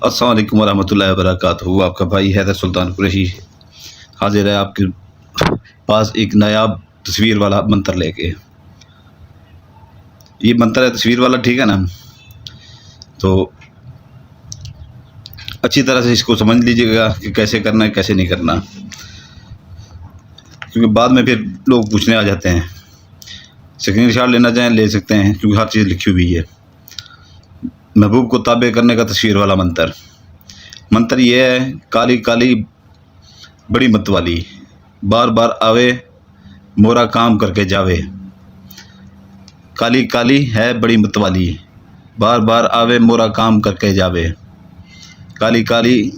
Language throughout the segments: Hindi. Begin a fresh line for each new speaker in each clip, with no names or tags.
अस्सलाम वालेकुम वरहमतुल्लाहि वबरकातुहू। आपका भाई हैदर सुल्तान कुरैशी हाजिर है आपके पास एक नायाब तस्वीर वाला मंत्र लेके। ये मंत्र है तस्वीर वाला, ठीक है ना। तो अच्छी तरह से इसको समझ लीजिएगा कि कैसे करना है कैसे नहीं करना, क्योंकि बाद में फिर लोग पूछने आ जाते हैं। स्क्रीनशॉट लेना चाहें ले सकते हैं, क्योंकि हर चीज़ लिखी हुई है। महबूब को ताबे करने का तस्वीर वाला मंत्र ये है, काली काली बड़ी मत वाली, बार बार आवे मोरा काम करके जावे। काली काली है बड़ी मत वाली, बार बार आवे मोरा काम करके जावे। काली काली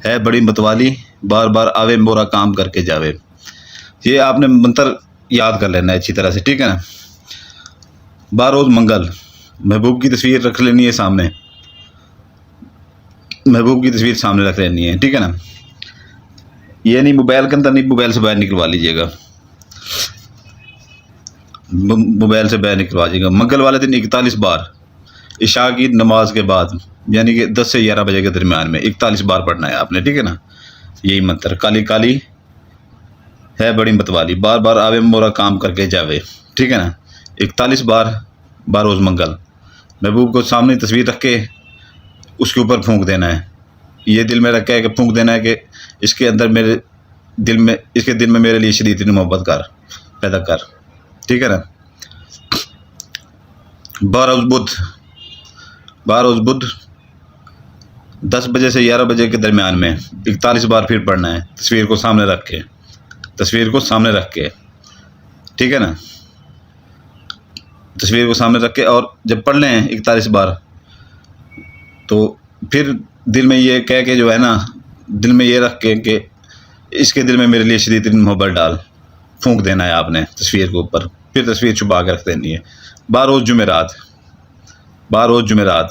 है बड़ी मत वाली, बार बार आवे मोरा काम करके जावे। ये आपने मंत्र याद कर लेना है अच्छी तरह से, ठीक है ना। बारोज़ मंगल, महबूब की तस्वीर रख लेनी है सामने, महबूब की तस्वीर सामने रख लेनी है, ठीक है ना। ये नहीं मोबाइल के अंदर नहीं, मोबाइल से बाहर निकलवा लीजिएगा, मोबाइल से बाहर निकलवा लीजिएगा। मंगल वाले दिन 41 बार इशा की नमाज के बाद, यानी कि 10 से 11 बजे के दरमियान में 41 बार पढ़ना है आपने, ठीक है ना। यही मंत्र, काली काली है बड़ी मतवाली, बार बार आवे मोरा काम करके जावे, ठीक है ना। 41 बार बारोज़ मंगल, महबूब को सामने तस्वीर रख के उसके ऊपर फूंक देना है। ये दिल में रख के फूंक देना है कि इसके अंदर मेरे दिल में, इसके दिल में मेरे लिए शदीद मोहब्बत कर पैदा कर, ठीक है ना। बारोज़ बुध 10 बजे से 11 बजे के दरमियान में 41 बार फिर पढ़ना है, तस्वीर को सामने रख के, तस्वीर को सामने रख के, ठीक है ना। तस्वीर को सामने रख के, और जब पढ़ लें 41 बार, तो फिर दिल में ये कह के जो है ना, दिल में ये रख के कि इसके दिल में मेरे लिए शदीद मोहब्बत डाल, फूंक देना है आपने तस्वीर के ऊपर। फिर तस्वीर छुपा के रख देनी है। बारोज़ जुमेरात, बारोज़ जुमेरात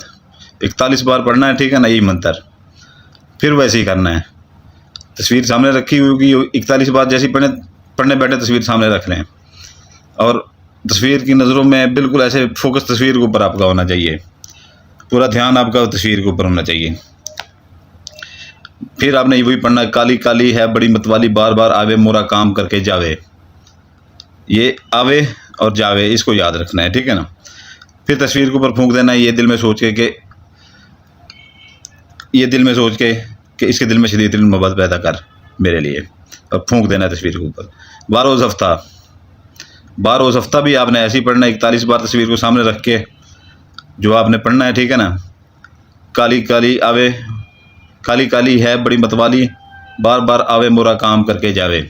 41 बार पढ़ना है, ठीक है ना, यही मंत्र। फिर वैसे ही करना है, तस्वीर सामने रखी हुई होगी, 41 बार जैसे ही पढ़ने बैठे तस्वीर सामने रख लें, और तस्वीर की नज़रों में बिल्कुल ऐसे फोकस तस्वीर के ऊपर आपका होना चाहिए, पूरा ध्यान आपका तस्वीर के ऊपर होना चाहिए। फिर आपने वही पढ़ना, काली काली है बड़ी मतवाली, बार बार आवे मोरा काम करके जावे। ये आवे और जावे, इसको याद रखना है, ठीक है ना। फिर तस्वीर के ऊपर फूंक देना है, ये दिल में सोच के कि इसके दिल में शदीद मोहब्बत पैदा कर मेरे लिए, और फूंक देना है तस्वीर के ऊपर। बारोज़ हफ्ता भी आपने ऐसे ही पढ़ना है, 41 बार तस्वीर को सामने रख के जो आपने पढ़ना है, ठीक है ना। काली काली आवे, काली काली है बड़ी मतवाली, बार बार आवे मोरा काम करके जावे,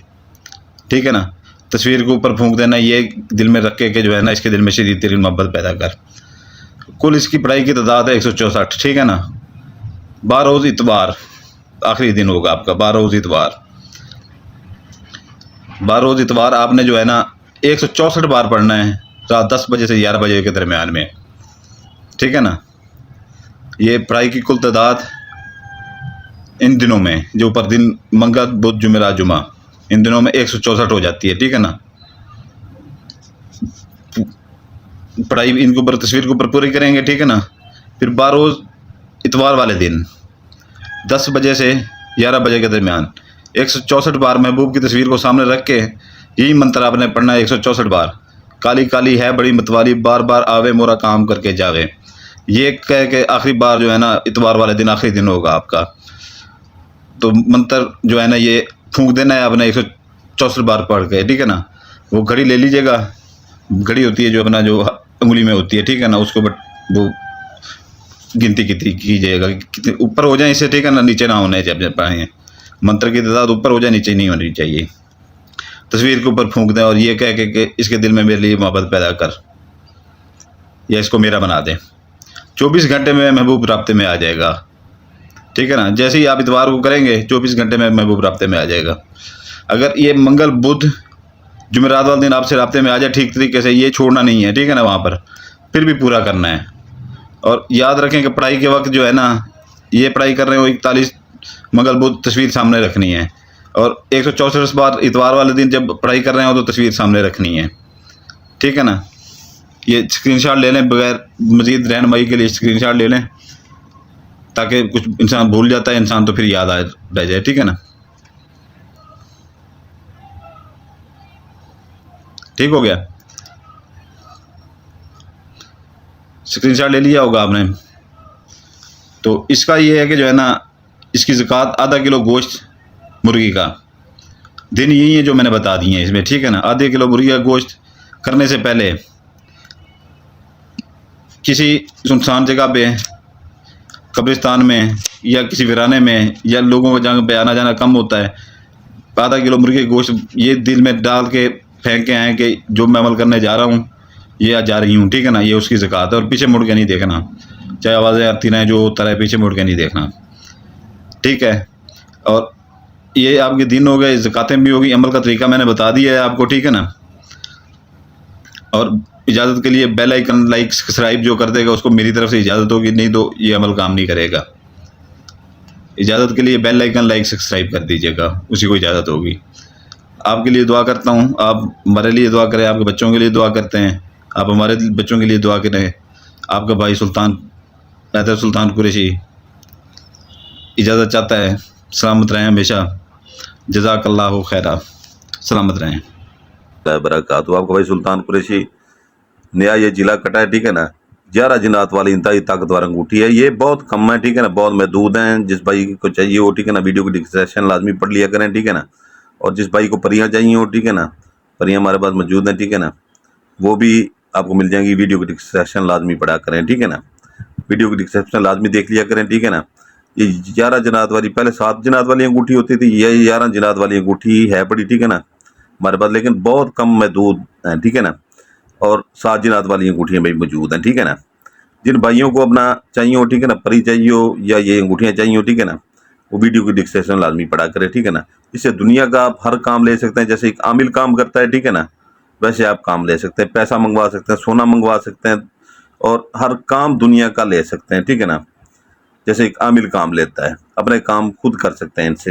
ठीक है ना। तस्वीर के ऊपर फूंक देना, ये दिल में रख के जो है ना, इसके दिल में शदीद तेरी मोहब्बत पैदा कर। कुल इसकी पढ़ाई की तादाद है 164, ठीक है ना। बारोज़ इतवार आखिरी दिन होगा आपका, बारोज़ इतवार आपने जो है ना 164 बार पढ़ना है, रात 10 बजे से 11 बजे के दरमियान में, ठीक है ना। ये पढ़ाई की कुल तादाद इन दिनों में, जो ऊपर दिन मंगल बुध जुमेरात जुमा, इन दिनों में 164 हो जाती है, ठीक है ना। पढ़ाई इनके ऊपर तस्वीर के ऊपर पूरी करेंगे, ठीक है ना। फिर बारोज़ इतवार वाले दिन 10 बजे से 11 बजे के दरमियान 164 बार महबूब की तस्वीर को सामने रख के यही मंत्र आपने पढ़ना है 164 बार। काली काली है बड़ी मतवाली, बार बार आवे मोरा काम करके जावे। ये कह के आखिरी बार जो है ना, इतवार वाले दिन आखिरी दिन होगा आपका। तो मंत्र जो है ना, ये फूंक देना है आपने 164 बार पढ़ के, ठीक है ना। वो घड़ी ले लीजिएगा, घड़ी होती है जो अपना जो उंगली में होती है, ठीक है ना, उसको वो गिनती कीजिएगा, कितने ऊपर हो जाए इससे, ठीक है ना, नीचे ना होने चाहिए। पढ़ें मंत्र की तादाद ऊपर हो जाए, नीचे नहीं होनी चाहिए। तस्वीर के ऊपर फूंक दें, और ये कह के इसके दिल में मेरे लिए मोहब्बत पैदा कर, या इसको मेरा बना दें। 24 घंटे में महबूब राब्ते में आ जाएगा, ठीक है ना। जैसे ही आप इतवार को करेंगे 24 घंटे में महबूब राब्ते में आ जाएगा। अगर ये मंगल बुध जुमेरात वाले दिन आपसे राब्ते में आ जाए ठीक तरीके से, ये छोड़ना नहीं है, ठीक है ना, वहाँ पर फिर भी पूरा करना है। और याद रखें कि पढ़ाई के वक्त जो है ना, ये पढ़ाई कर रहे हो 41 मंगल बुध तस्वीर सामने रखनी है, और 164 बार इतवार वाले दिन जब पढ़ाई कर रहे हो तो तस्वीर सामने रखनी है, ठीक है ना। ये स्क्रीनशॉट ले लें, बगैर मज़ीद रहनुमाई के लिए स्क्रीनशॉट ले लें, ताकि कुछ इंसान भूल जाता है इंसान तो फिर याद आ रह जाए, ठीक है ना। ठीक हो गया, स्क्रीनशॉट ले लिया होगा आपने। तो इसका ये है कि जो है ना, इसकी ज़कात आधा किलो गोश्त मुर्गी का, दिन यही है जो मैंने बता दिए हैं इसमें, ठीक है ना। आधे किलो मुर्गी का गोश्त करने से पहले किसी सुनसान जगह पे, कब्रिस्तान में या किसी वीराने में, या लोगों को जहाँ पे आना जाना कम होता है, आधा किलो मुर्गी का गोश्त ये दिल में डाल के फेंक के आए कि जो मैं अमल करने जा रहा हूँ ये आज जा रही हूँ, ठीक है ना। ये उसकी ज़कात है, और पीछे मुड़ के नहीं देखना, चाहे आवाज़ें आती रहें जो होता रहे, पीछे मुड़ के नहीं देखना, ठीक है। और ये आपके दिन हो गए, ज़कातें भी होगी, अमल का तरीका मैंने बता दिया है आपको, ठीक है ना। और इजाज़त के लिए बेल आइकन, लाइक, सब्सक्राइब जो कर देगा उसको मेरी तरफ से इजाज़त होगी, नहीं तो ये अमल काम नहीं करेगा। इजाज़त के लिए बेल आइकन, लाइक, सब्सक्राइब कर दीजिएगा, उसी को इजाज़त होगी। आपके लिए दुआ करता हूँ, आप हमारे लिए दुआ करें, आपके बच्चों के लिए दुआ करते हैं, आप हमारे बच्चों के लिए दुआ करें। आपका भाई सुल्तान, हैदर सुल्तान कुरैशी इजाज़त चाहता है। सलामत रहें हमेशा, जज़ाकल्लाहु खैरा, सलामत रहें।
बरकातहू। आपका भाई सुल्तान कुरैशी, नया ये जिला कटा है, ठीक है ना। 11 जिनात वाली इंतहाई ताकतवर अंगूठी है, ये बहुत कम है, ठीक है ना, बहुत महदूद हैं। जिस भाई को चाहिए हो, ठीक है ना, वीडियो की डिस्क्रिप्शन लाजमी पढ़ लिया करें, ठीक है ना। और जिस भाई को परियां चाहिए हो, ठीक है ना, परियां हमारे पास मौजूद हैं, ठीक है ना, वो भी आपको मिल जाएंगी। वीडियो की डिस्क्रिप्शन लाजमी पढ़ा करें, ठीक है ना, वीडियो की डिस्क्रिप्शन लाजमी देख लिया करें, ठीक है ना। ये 11 जिनात वाली, पहले 7 जिनात वाली अंगूठी होती थी, ये 11 जिनात वाली अंगूठी है पड़ी, ठीक है ना, हमारे पास, लेकिन बहुत कम महदूद हैं, ठीक है ना। और 7 जिनात वाली अंगूठियाँ भी मौजूद हैं, ठीक है ना। जिन भाइयों को अपना चाहिए हो, ठीक है ना, परी चाहिए हो या ये अंगूठियाँ चाहिए हो, ठीक है ना, वो वीडियो की डिस्क्रिप्शन लाजमी पढ़ा करें, ठीक है ना। इससे दुनिया का आप हर काम ले सकते हैं, जैसे एक आमिल काम करता है, ठीक है ना, वैसे आप काम ले सकते हैं, पैसा मंगवा सकते हैं, सोना मंगवा सकते हैं, और हर काम दुनिया का ले सकते हैं, ठीक है ना। जैसे एक आमिल काम लेता है, अपने काम खुद कर सकते हैं इनसे।